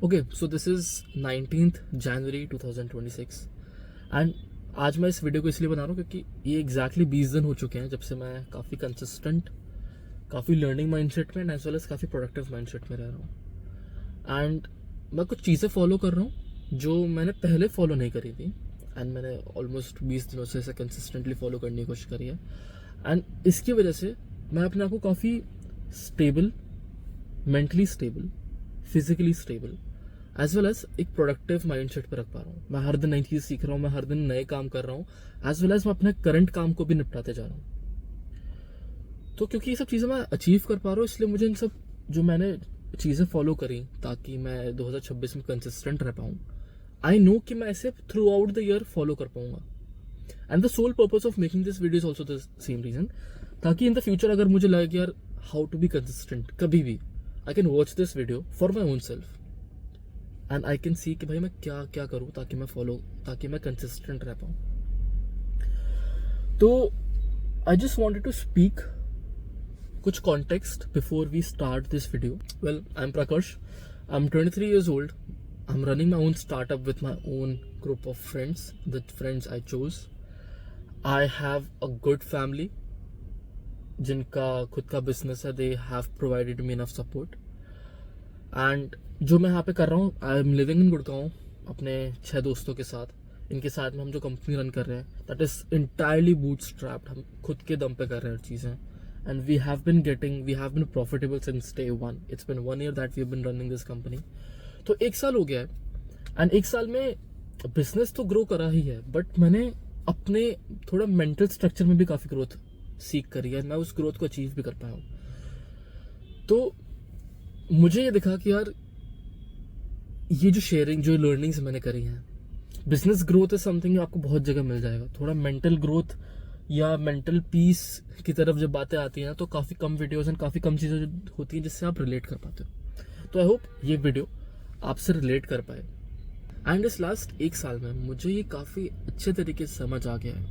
Okay, so this is 19th January 2026 and आज मैं इस वीडियो को इसलिए बना रहा हूँ क्योंकि ये एग्जैक्टली 20 दिन हो चुके हैं जब से मैं काफ़ी कंसिस्टेंट, काफ़ी लर्निंग माइंडसेट में एज वेल एज काफ़ी प्रोडक्टिव माइंडसेट में रह रहा हूँ। एंड मैं कुछ चीज़ें फॉलो कर रहा हूँ जो मैंने पहले फॉलो नहीं करी थी एंड मैंने ऑलमोस्ट 20 दिनों से इसे कंसिस्टेंटली फॉलो करने की कोशिश करी है। एंड इसकी वजह से मैं अपने आप को काफ़ी stable, mentally stable, physically stable as well as एक प्रोडक्टिव माइंडसेट पर रख पा रहा हूँ। मैं हर दिन नई चीज़ सीख रहा हूँ, मैं हर दिन नए काम कर रहा हूँ, एज वेल एज मैं अपने करंट काम को भी निपटाते जा रहा हूँ। तो क्योंकि ये सब चीज़ें मैं अचीव कर पा रहा हूँ, इसलिए मुझे इन सब जो मैंने चीज़ें फॉलो करी ताकि मैं 2026 में कंसिस्टेंट रह पाऊँ, आई नो कि मैं ऐसे throughout the year follow कर पाऊंगा। And the soul purpose of making this video is also the same reason, ताकि इन द फ्यूचर अगर मुझे लगे कि यार हाउ टू बी कंसिस्टेंट, कभी भी I can watch this video for my own self and I can see कि भाई मैं क्या क्या करूँ ताकि मैं कंसिस्टेंट रह पाऊँ। तो I just wanted to speak कुछ context before we start this video. Well, I am Prakash, I am 23 years old. I'm running my own startup with my own group of friends, the friends I chose. I have a good family जिनका खुद का business है. They have provided me enough support. And जो मैं यहाँ पे कर रहा हूँ, I am living in Gurgaon अपने 6 दोस्तों के साथ. इनके साथ में हम जो कंपनी रन कर रहे हैं, दैट इज इंटायरली बूटस्ट्रैप्ड. हम खुद के दम पे कर रहे हैं हर चीज़ें. And we have been profitable since day one. It's been 1 year that we've been running this company. तो 1 साल हो गया है एंड 1 साल में बिजनेस तो ग्रो करा ही है, बट मैंने अपने थोड़ा मेंटल स्ट्रक्चर में भी काफ़ी ग्रोथ सीख करी है. मैं उस ग्रोथ को अचीव भी कर पाया हूँ. तो मुझे ये दिखा कि यार ये जो शेयरिंग, जो लर्निंग्स मैंने करी हैं, बिजनेस ग्रोथ इज समथिंग आपको बहुत जगह मिल जाएगा. थोड़ा मेंटल ग्रोथ या मेंटल पीस की तरफ जब बातें आती हैं तो काफ़ी कम वीडियोस एंड काफ़ी कम चीज़ें होती हैं जिससे आप रिलेट कर पाते हो. तो आई होप ये वीडियो आपसे रिलेट कर पाए. एंड इस लास्ट 1 साल में मुझे ये काफ़ी अच्छे तरीके से समझ आ गया है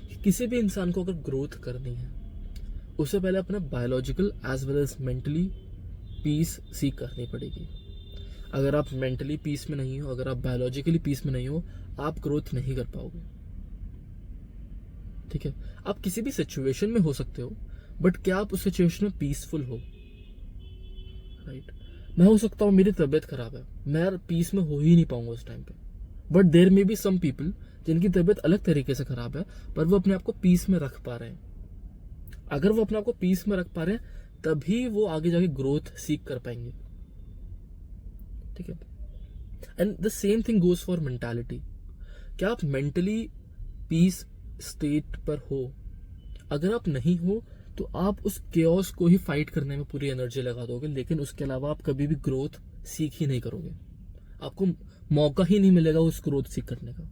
कि किसी भी इंसान को अगर ग्रोथ करनी है, उससे पहले अपना biological as well as mentally peace seek करनी पड़ेगी. अगर आप मेंटली पीस में नहीं हो, अगर आप बायोलॉजिकली पीस में नहीं हो, आप ग्रोथ नहीं कर पाओगे. ठीक है, आप किसी भी सिचुएशन में हो सकते हो, बट क्या आप उस सिचुएशन में पीसफुल हो? राइट. मैं हो सकता हूँ मेरी तबीयत खराब है, मैं यार पीस में हो ही नहीं पाऊंगा उस टाइम पे, but there may be some people जिनकी तबीयत अलग तरीके से खराब है पर वो अपने आप को पीस में रख पा रहे हैं. अगर वो अपने आप को पीस में रख पा रहे हैं तभी वो आगे जाके ग्रोथ सीख कर पाएंगे. ठीक है. And the same thing goes for mentality. क्या आप मेंटली पीस स्टेट पर हो? अगर आप नहीं हो तो आप उस केओस को ही फाइट करने में पूरी एनर्जी लगा दोगे, लेकिन उसके अलावा आप कभी भी ग्रोथ सीख ही नहीं करोगे. आपको मौका ही नहीं मिलेगा उस ग्रोथ सीख करने का.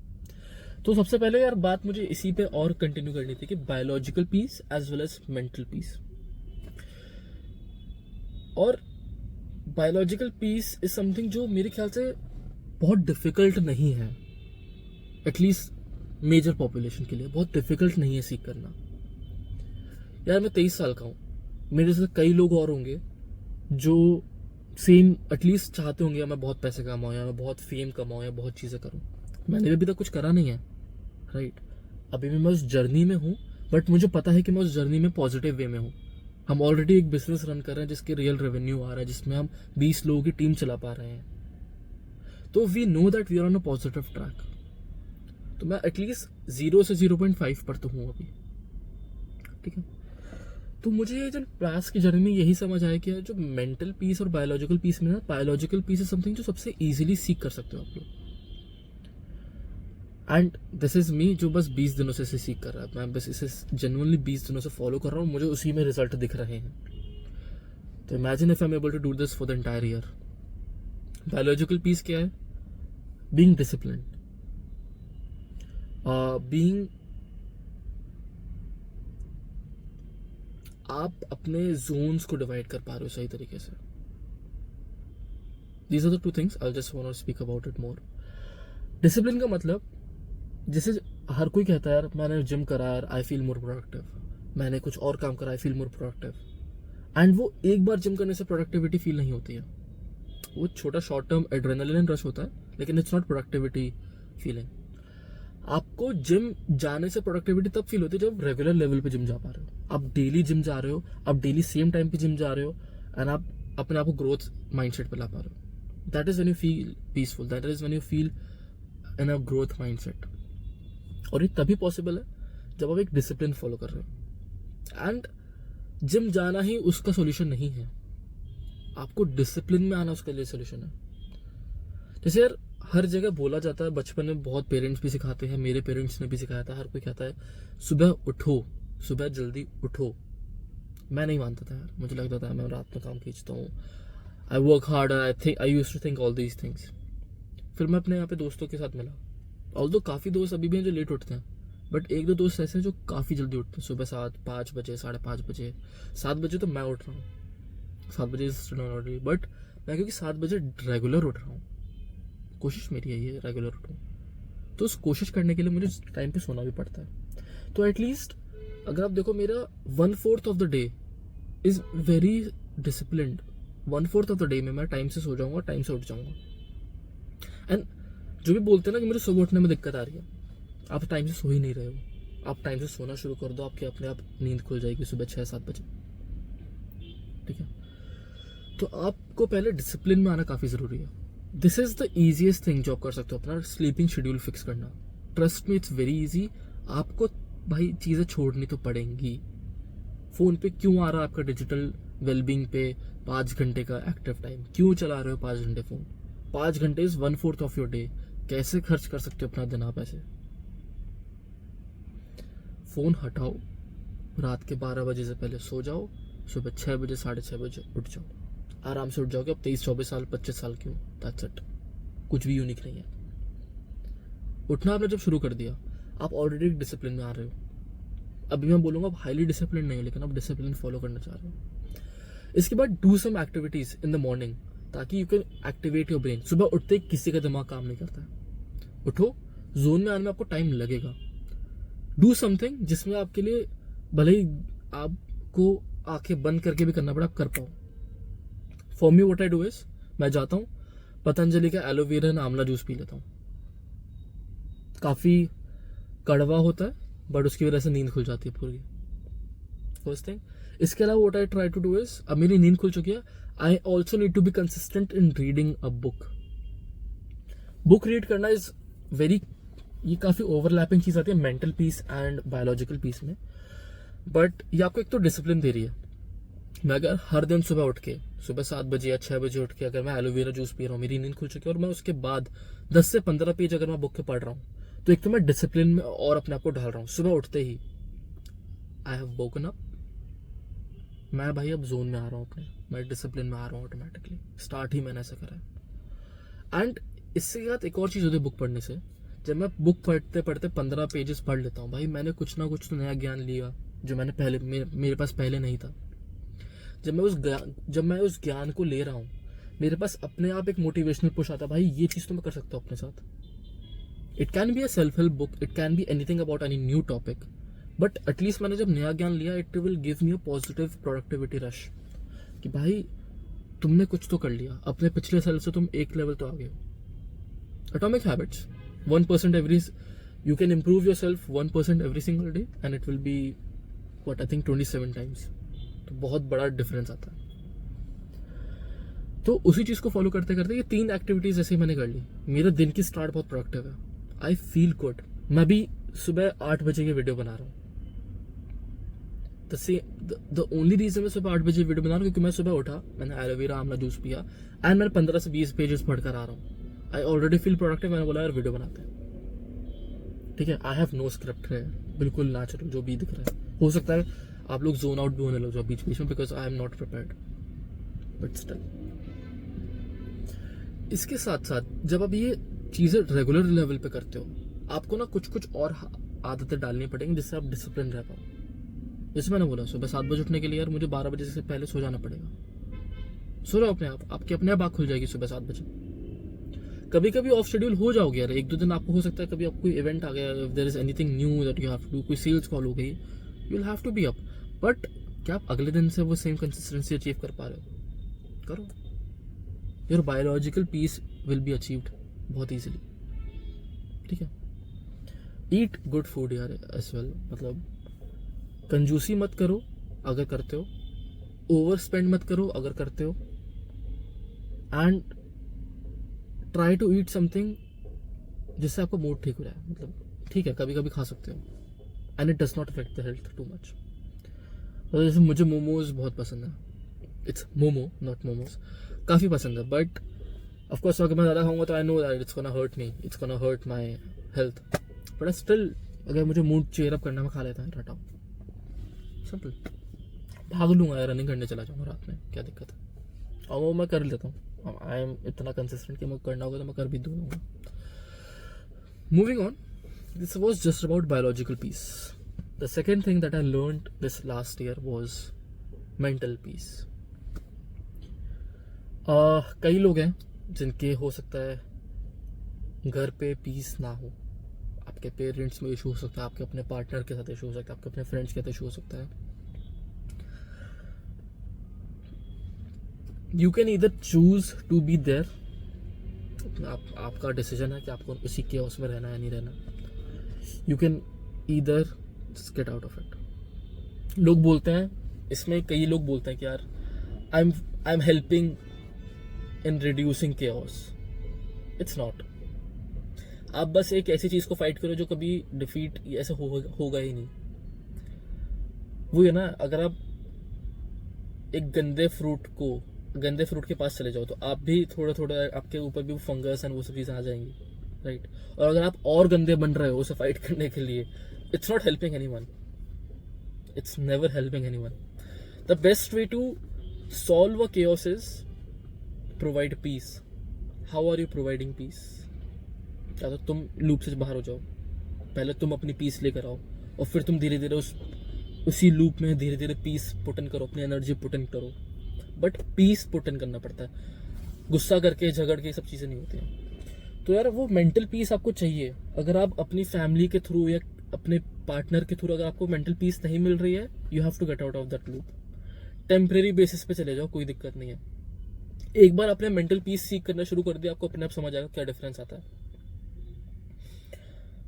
तो सबसे पहले यार बात मुझे इसी पे और कंटिन्यू करनी थी कि biological peace as well as mental peace. और बायोलॉजिकल पीस इज समथिंग जो मेरे ख्याल से बहुत डिफिकल्ट नहीं है. एटलीस्ट मेजर पॉपुलेशन के लिए बहुत डिफिकल्ट नहीं है सीख करना. यार मैं 23 साल का हूँ, मेरे से कई लोग और होंगे जो सेम एटलीस्ट चाहते होंगे मैं बहुत पैसे कमाऊँ या मैं बहुत फेम कमाऊँ या बहुत चीज़ें करूँ. मैंने भी अभी तक कुछ करा नहीं है. राइट. अभी भी मैं उस जर्नी में हूँ, बट मुझे पता है कि मैं उस जर्नी में पॉजिटिव वे में हूँ. हम ऑलरेडी एक बिजनेस रन कर रहे हैं जिसके रियल रेवेन्यू आ रहा है, जिसमें हम 20 लोगों की टीम चला पा रहे हैं. तो we know that we are on a positive track. तो मैं एटलीस्ट 0 से 0.5 पर तो हूँ अभी. ठीक है. तो मुझे ये जब पास की जर्नी में यही समझ आया कि जो मेंटल पीस और बायोलॉजिकल पीस में ना, बायोलॉजिकल पीस इज समथिंग जो सबसे इजीली सीख कर सकते हो आप लोग. एंड दिस इज मी जो बस 20 दिनों से इसे सीख कर रहा है. मैं बस इसे जेन्युइनली 20 दिनों से फॉलो कर रहा हूँ, मुझे उसी में रिजल्ट दिख रहे हैं. तो imagine if I am able to do this for the entire year. Biological peace क्या है? बीइंग डिसिप्लिन्ड, बीइंग, आप अपने जोन्स को डिवाइड कर पा रहे हो सही तरीके से. These are the 2 things I just want to speak about it more. Discipline का मतलब, जैसे हर कोई कहता है यार मैंने जिम करा यार आई फील मोर प्रोडक्टिव, मैंने कुछ और काम करा I feel more productive. And वो एक बार जिम करने से प्रोडक्टिविटी फील नहीं होती है. वो छोटा शॉर्ट टर्म एड्रेनलिन रश होता है, लेकिन इट्स नॉट प्रोडक्टिविटी फीलिंग। आपको जिम जाने से प्रोडक्टिविटी तब फील होती है जब रेगुलर लेवल पे जिम जा पा रहे हो, आप डेली जिम जा रहे हो, आप डेली सेम टाइम पे जिम जा रहे हो, एंड आप अपने आप को ग्रोथ माइंडसेट पे ला पा रहे हो। That is when you feel peaceful, that is when you feel in a growth mindset. और ये तभी पॉसिबल है जब आप एक डिसिप्लिन फॉलो कर रहे हो। एंड जिम जाना ही उसका सोल्यूशन नहीं है, आपको डिसिप्लिन में आना उसके लिए सोल्यूशन है। जैसे यार हर जगह बोला जाता है, बचपन में बहुत पेरेंट्स भी सिखाते हैं, मेरे पेरेंट्स ने भी सिखाया था, हर कोई कहता है सुबह उठो, सुबह जल्दी उठो। मैं नहीं मानता था यार, मुझे लगता था मैं रात में काम खींचता हूँ, I work hard, I used to think all these things. फिर मैं अपने यहाँ पे दोस्तों के साथ मिला, ऑल्दो काफ़ी दोस्त अभी भी हैं जो लेट उठते हैं, बट एक दो दोस्त ऐसे हैं जो काफ़ी जल्दी उठते हैं, सुबह 5 बजे, 5:30 बजे, 7 बजे तो मैं उठ रहा हूँ, 7 बजे ऑलरेडी, बट मैं क्योंकि 7 बजे रेगुलर उठ रहा हूँ, कोशिश मेरी है ये रेगुलर उठूँ, तो उस कोशिश करने के लिए मुझे टाइम पे सोना भी पड़ता है। तो एटलीस्ट अगर आप देखो, मेरा 1/4 of the day is very disciplined. 1/4 of the day में मैं टाइम से सो जाऊँगा, टाइम से उठ जाऊँगा। एंड जो भी बोलते हैं ना कि मुझे सुबह उठने में दिक्कत आ रही है, आप टाइम से सो ही नहीं रहे हो, आप टाइम से सोना शुरू कर दो, आपके अपने आप नींद खुल जाएगी सुबह 6-7 बजे, ठीक है। तो आपको पहले डिसिप्लिन में आना काफ़ी ज़रूरी है। This is the easiest thing जो आप कर सकते हो, अपना स्लीपिंग शेड्यूल फिक्स करना। Trust me, it's very easy. आपको भाई चीज़ें छोड़नी तो पड़ेंगी। फ़ोन पे क्यों आ रहा है आपका डिजिटल वेलबींग पे 5 घंटे का एक्टिव टाइम, क्यों चला रहे हो 5 घंटे फ़ोन? 5 घंटे इज़ 1/4 ऑफ योर डे। कैसे खर्च कर सकते हो अपना दिन आप ऐसे? फ़ोन हटाओ, रात के 12 बजे से पहले सो जाओ, सुबह 6 बजे 6:30 बजे उठ जाओ, आराम से उठ जाओगे। अब 23-24 साल 25 साल की हो, दैट्स इट, कुछ भी यूनिक नहीं है। उठना आपने जब शुरू कर दिया, आप ऑलरेडी एक डिसिप्लिन में आ रहे हो। अभी मैं बोलूँगा आप हाईली डिसिप्लिन नहीं हो, लेकिन आप डिसिप्लिन फॉलो करना चाह रहे हो। इसके बाद do some activities in the morning, ताकि you can activate your brain. सुबह उठते ही किसी का दिमाग काम नहीं करता है, उठो, जोन में आने में आपको टाइम लगेगा। डू समथिंग जिसमें आपके लिए भले ही आपको आंखें बंद करके भी करना पड़ा, आप कर पाओ। For me what I do is, मैं जाता हूँ पतंजलि का एलोवेरा एंड आंवला जूस पी लेता हूँ। काफ़ी कड़वा होता है, बट उसकी वजह से नींद खुल जाती है पूरी, फर्स्ट थिंग। इसके अलावा what I try to do is, अब मेरी नींद खुल चुकी है, I also need to be consistent in reading a book. Book read करना इज वेरी, ये काफ़ी ओवरलैपिंग चीज़ आती है mental peace and biological peace में, बट ये आपको एक तो डिसिप्लिन दे रही है। मैं अगर हर दिन सुबह उठ के, सुबह 7 बजे या 6 बजे उठ के अगर मैं एलोवेरा जूस पी रहा हूँ, मेरी नींद खुल चुकी है, और मैं उसके बाद 10 से 15 पेज अगर मैं बुक के पढ़ रहा हूँ, तो एक तो मैं डिसिप्लिन में और अपने आप को ढाल रहा हूँ। सुबह उठते ही आई हैव वोकन अप, मैं भाई अब जोन में आ रहा हूँ अपने, मैं डिसिप्लिन में आ रहा हूँ ऑटोमेटिकली। स्टार्ट ही मैंने ऐसा करा है। एंड इसके साथ एक और चीज़ होती है बुक पढ़ने से, जब मैं बुक पढ़ते पढ़ते 15 पेजेस पढ़ लेता हूँ, भाई मैंने कुछ ना कुछ तो नया ज्ञान लिया जो मैंने पहले मेरे पास पहले नहीं था। जब मैं उस ज्ञान को ले रहा हूँ, मेरे पास अपने आप एक मोटिवेशनल पुश आता है, भाई ये चीज़ तो मैं कर सकता हूँ अपने साथ। It can be a self help book, it can be anything about any new topic, but at least मैंने जब नया ज्ञान लिया, it will give me a positive productivity rush कि भाई तुमने कुछ तो कर लिया, अपने पिछले साल से तुम एक लेवल तो आ गए हो। Atomic habits, 1% every, you can improve yourself 1% every single day and it will be what I think 27 times। तो बहुत बड़ा डिफरेंस आता है। तो उसी चीज़ को फॉलो करते करते ये 3 एक्टिविटीज ऐसे ही मैंने कर ली, मेरा दिन की स्टार्ट बहुत प्रोडक्टिव है, आई फील गुड। मैं भी सुबह 8 बजे की वीडियो बना रहा हूँ। द ओनली रीजन मैं सुबह 8 बजे वीडियो बना रहा हूँ क्योंकि मैं सुबह उठा, मैंने एलोवेरा आंवला जूस पिया एंड मैंने 15 से 20 पेजेस पढ़कर आ रहा हूँ। I already feel productive. मैंने बोला यार वीडियो बनाते हैं, ठीक है। आई हैव नो स्क्रिप्ट है, बिल्कुल नेचुरल जो भी दिख रहा है। हो सकता है आप लोग जोन आउट भी होने लग जाओ बीच बीच में, because I am not prepared, but still. इसके साथ साथ जब आप ये चीज़ें रेगुलर लेवल पे करते हो, आपको ना कुछ और आदतें डालनी पड़ेंगी जिससे आप डिसिप्लिन रह पाओ। जैसे मैंने बोला सुबह 7 बजे उठने के लिए यार मुझे 12 बजे से पहले सो जाना पड़ेगा। सो जाओ अपने आप, आपकी अपने आप आँख खुल जाएगी सुबह 7 बजे। कभी कभी ऑफ शेड्यूल हो जाओगे यार, 1-2 दिन आपको हो सकता है कभी आपको इवेंट आ गया, if there is anything new that you have to do, कोई सेल्स कॉल हो गई, you will have to be up. But क्या आप अगले दिन से वो सेम कंसिस्टेंसी अचीव कर पा रहे हो? करो। Your biological peace will be achieved बहुत ईजिली. ठीक है. ईट गुड फूड यार एज वेल. मतलब कंजूसी मत करो अगर करते हो, ओवर स्पेंड मत करो अगर करते हो, and try to eat something जिससे आपका मूड ठीक हो जाए. मतलब ठीक है कभी कभी खा सकते हो and it does not affect the health too much. जैसे मुझे मोमोज बहुत पसंद है. It's momo not momos. काफ़ी पसंद है, बट ऑफकोर्स अगर मैं ज़्यादा खाऊंगा तो I know that it's gonna hurt me, it's gonna hurt my health. But still अगर मुझे मूड चेयर अप करना मैं खा लेता हूँ. हटाओ, सिंपल. भाग लूँगा यार, रनिंग करने चला जाऊँगा रात में, क्या दिक्कत है. और वो मैं कर लेता हूँ. आई एम इतना कंसिस्टेंट कि मुझे करना होगा तो मैं कर भी दूँगा. Moving on, this was just about biological peace. The second thing that I learned this last year was mental peace. कई लोग हैं जिनके हो सकता है घर पे पीस ना हो. आपके पेरेंट्स में इशू हो सकता है, आपके अपने पार्टनर के साथ इशू हो सकता है, आपके अपने फ्रेंड्स के साथ इशू हो सकता है. You can either choose to be there. आपका डिसीजन है कि आपको उसी केओस में रहना है या नहीं रहना. You can either just get out of it. लोग बोलते हैं, इसमें कई लोग बोलते हैं कि यार I am helping in reducing chaos. It's not. आप बस एक ऐसी चीज को फाइट करो जो कभी डिफीट ऐसे होगा ही नहीं. वो है ना, अगर आप एक गंदे फ्रूट के पास चले जाओ तो आप भी थोड़ा थोड़ा आपके ऊपर भी वो फंगस एंड वो सब चीज़ें आ जाएंगी, राइट. और अगर आप और गंदे बन रहे हो उसे फाइट करने के लिए, it's not helping anyone. It's never helping anyone. The best way to solve a chaos is provide peace. How are you providing peace? या तो तुम लूप से बाहर हो जाओ, पहले तुम अपनी पीस लेकर आओ और फिर तुम धीरे धीरे उसी लूप में धीरे धीरे पीस पुट इन करो, अपनी एनर्जी पुट इन करो. बट पीस पुट इन करना पड़ता है. गुस्सा करके झगड़ के सब चीज़ें नहीं होती हैं. तो यार वो मेंटल पीस आपको चाहिए. अगर आप अपनी फैमिली के थ्रू या अपने पार्टनर के थ्रू अगर आपको मेंटल पीस नहीं मिल रही है, you have to get out of that loop. Temporary basis पे चले जाओ, कोई दिक्कत नहीं है. एक बार आपने मेंटल पीस सीख करना शुरू कर दिया, आपको अपने आप समझ आएगा क्या डिफरेंस आता है.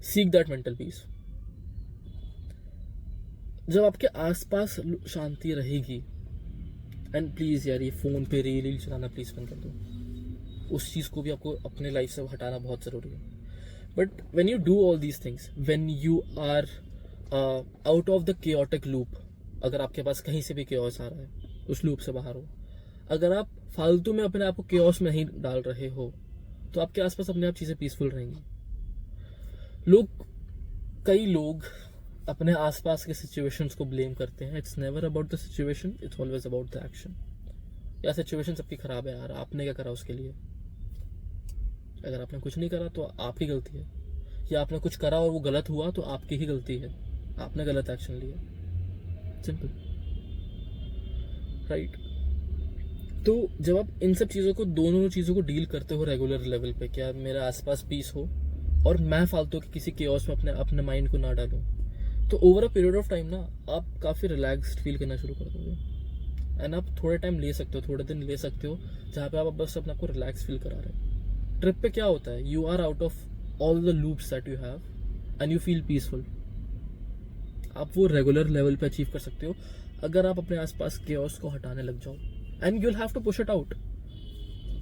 सीख दैट मेंटल पीस. जब आपके आसपास शांति रहेगी, एंड प्लीज़ यार ये फ़ोन पे रील चलाना प्लीज़ बंद कर दो. उस चीज़ को भी आपको अपने लाइफ से हटाना बहुत ज़रूरी है. But when you do all these things, when you are out of the chaotic loop, अगर आपके पास कहीं से भी केओस आ रहा है, उस लूप से बाहर हो. अगर आप फालतू में अपने आप को केओस में नहीं डाल रहे हो तो आपके आसपास अपने आप चीज़ें पीसफुल रहेंगी. कई लोग अपने आसपास के सिचुएशंस को ब्लेम करते हैं. It's never about the situation, it's always about the action. या सिचुएशन सबकी खराब है यार, आपने क्या करा उसके लिए? अगर आपने कुछ नहीं करा तो आपकी गलती है, या आपने कुछ करा और वो गलत हुआ तो आपकी ही गलती है, आपने गलत एक्शन लिया. Simple, right. तो जब आप इन सब चीज़ों को, दोनों चीज़ों को डील करते हो रेगुलर लेवल पे, क्या मेरे आसपास पीस हो और मैं फालतू के किसी केओस में अपने माइंड को ना डालूं, तो over a period of time ना आप काफ़ी रिलैक्स्ड फील करना शुरू कर दोगे. एंड आप थोड़े टाइम ले सकते हो, थोड़े दिन ले सकते हो जहाँ पे आप बस अपने आपको रिलैक्स फील करा रहे हो. ट्रिप पे क्या होता है, you are out of all the loops that you have and you feel peaceful. आप वो रेगुलर लेवल पे अचीव कर सकते हो अगर आप अपने आसपास केओस को हटाने लग जाओ. And you will have to push it out.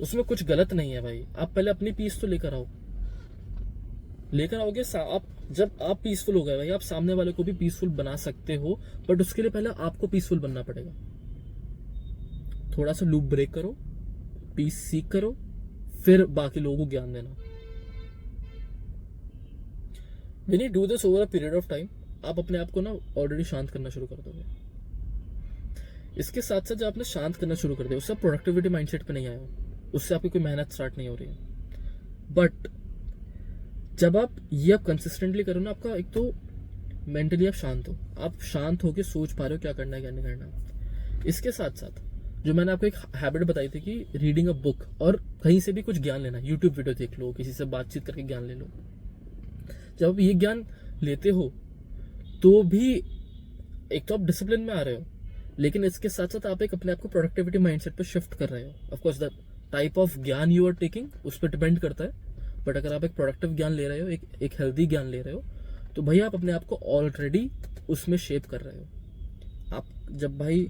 उसमें कुछ गलत नहीं है भाई. आप पहले अपनी पीस तो लेकर आओगे. आप जब आप पीसफुल हो गए भाई, आप सामने वाले को भी पीसफुल बना सकते हो. बट उसके लिए पहले आपको पीसफुल बनना पड़ेगा. थोड़ा सा लूप ब्रेक करो, पीस सीख करो, फिर बाकी लोगों को ज्ञान देना. When you do this over a period of time, आप अपने आप को ना ऑलरेडी शांत करना शुरू कर दोगे. इसके साथ साथ जब आपने शांत करना शुरू कर दिया, उससे प्रोडक्टिविटी माइंडसेट पे नहीं आया, उससे आपकी कोई मेहनत स्टार्ट नहीं हो रही है. बट जब आप ये कंसिस्टेंटली करो ना, आपका एक तो मेंटली आप शांत हो, आप शांत होकर सोच पा रहे हो क्या करना है क्या नहीं करना. इसके साथ साथ जो मैंने आपको एक हैबिट बताई थी कि रीडिंग अ बुक, और कहीं से भी कुछ ज्ञान लेना, यूट्यूब वीडियो देख लो, किसी से बातचीत करके ज्ञान ले लो. जब आप ये ज्ञान लेते हो तो भी एक तो आप डिसिप्लिन में आ रहे हो, लेकिन इसके साथ साथ आप एक अपने आप को प्रोडक्टिविटी माइंडसेट पे शिफ्ट कर रहे हो. Of course the type of ज्ञान यू आर टेकिंग उस पर डिपेंड करता है। बट अगर आप एक प्रोडक्टिव ज्ञान ले रहे हो, एक हेल्दी ज्ञान ले रहे हो, तो भाई आप अपने आप को ऑलरेडी उसमें शेप कर रहे हो। आप जब भाई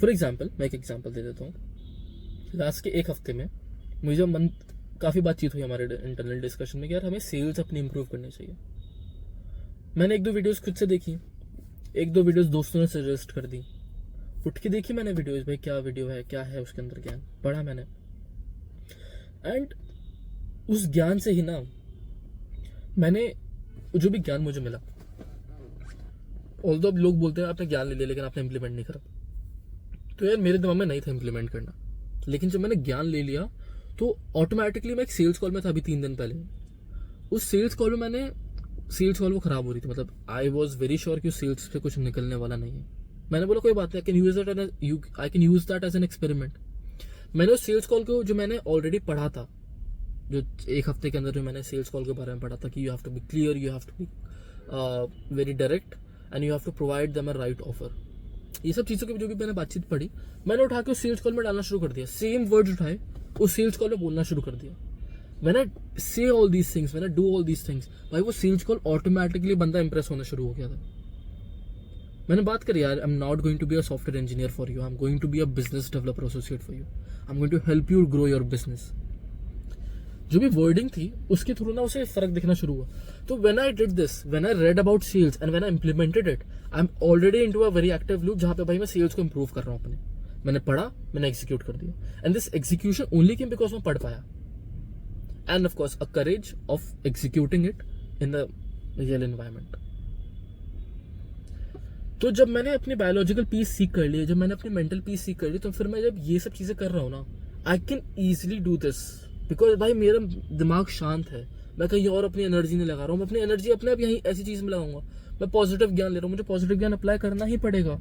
फॉर एग्जाम्पल, मैं एक एग्जाम्पल दे देता हूँ। लास्ट के एक हफ्ते में मुझे मन काफ़ी बातचीत हुई हमारे इंटरनल डिस्कशन में कि यार हमें सेल्स अपनी इंप्रूव करनी चाहिए। मैंने 1-2 वीडियोस खुद से देखी, 1-2 वीडियोस दोस्तों ने सजेस्ट कर दी, उठ के देखी मैंने वीडियोस, भाई क्या वीडियो है, क्या है उसके अंदर ज्ञान, पढ़ा मैंने। एंड उस ज्ञान से ही ना मैंने जो भी ज्ञान मुझे मिला, ऑल्दो अब लोग बोलते हैं आपने ज्ञान ले लिया लेकिन आपने इम्प्लीमेंट नहीं करा, तो यार मेरे दिमाग में नहीं था इम्प्लीमेंट करना। लेकिन जब मैंने ज्ञान ले लिया तो ऑटोमेटिकली मैं एक सेल्स कॉल में था अभी 3 दिन पहले। उस सेल्स कॉल में सेल्स कॉल वो खराब हो रही थी, मतलब आई वॉज वेरी श्योर कि उस सेल्स से कुछ निकलने वाला नहीं है। मैंने बोला कोई बात नहीं, I can use that as an experiment. मैंने उस सेल्स कॉल को जो मैंने ऑलरेडी पढ़ा था, जो 1 हफ्ते के अंदर जो मैंने सेल्स कॉल के बारे में पढ़ा था कि you have to be clear, you have to be very direct and you have to provide them a right offer, ये सब चीज़ों की जो भी मैंने बातचीत पढ़ी, मैंने उठा के उस सेल्स कॉल में डालना शुरू कर दिया। सेम वर्ड्स उठाए उस सेल्स कॉल में बोलना शुरू कर दिया। When I say all these things, when I do all these things, भाई वो सेल्स कॉल ऑटोमेटिकली बंदा इंप्रेस होना शुरू हो गया था। मैंने बात करी यार, I am not going to be a software engineer for you, I am going to be a business developer associate for you, I am going to help you grow your business. जो भी wording थी उसके through ना उसे फर्क दिखना शुरू हुआ। तो when I did this, when I read about sales and when I implemented it, I am already into a very active loop जहाँ पे भाई मैं सेल्स को इंप्रूव कर रहा हूँ अपने। मैंने पढ़ा, मैंने एग्जीक्यूट कर दिया, and this execution only came because मैं पढ़ पाया, and of course a courage of executing it in the real environment। तो जब मैंने अपनी बायोलॉजिकल पीस सीख कर ली, जब मैंने अपनी मेंटल पीस सीख कर ली, तो फिर मैं जब ये सब चीज़ें कर रहा हूँ ना, I can easily do this because भाई मेरा दिमाग शांत है, मैं कहीं और अपनी एनर्जी नहीं लगा रहा हूँ। मैं अपनी एनर्जी अपने आप यहीं ऐसी चीज़ में लगाऊंगा। मैं पॉजिटिव ज्ञान ले रहा हूँ, मुझे पॉजिटिव ज्ञान अप्लाई करना ही पड़ेगा।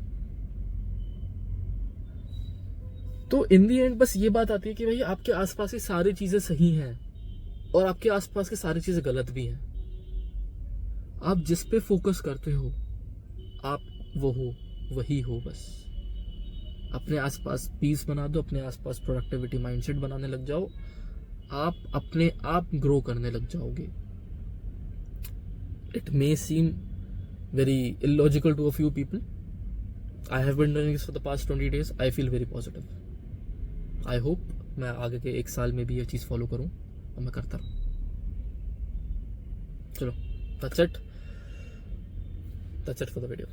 तो इन दी एंड बस ये बात आती है कि भाई आपके आसपास की सारी चीज़ें सही हैं और आपके आसपास की सारी चीजें गलत भी हैं। आप जिस पे फोकस करते हो आप वो हो, वही हो। बस अपने आसपास पीस बना दो, अपने आसपास प्रोडक्टिविटी माइंडसेट बनाने लग जाओ, आप अपने आप ग्रो करने लग जाओगे। It may seem very illogical to a few people. I have been doing this for the past 20 days। I feel very positive. I hope मैं आगे के 1 साल में भी ये चीज़ फॉलो करूँ और मैं करता रहूँ। चलो, that's it for the video।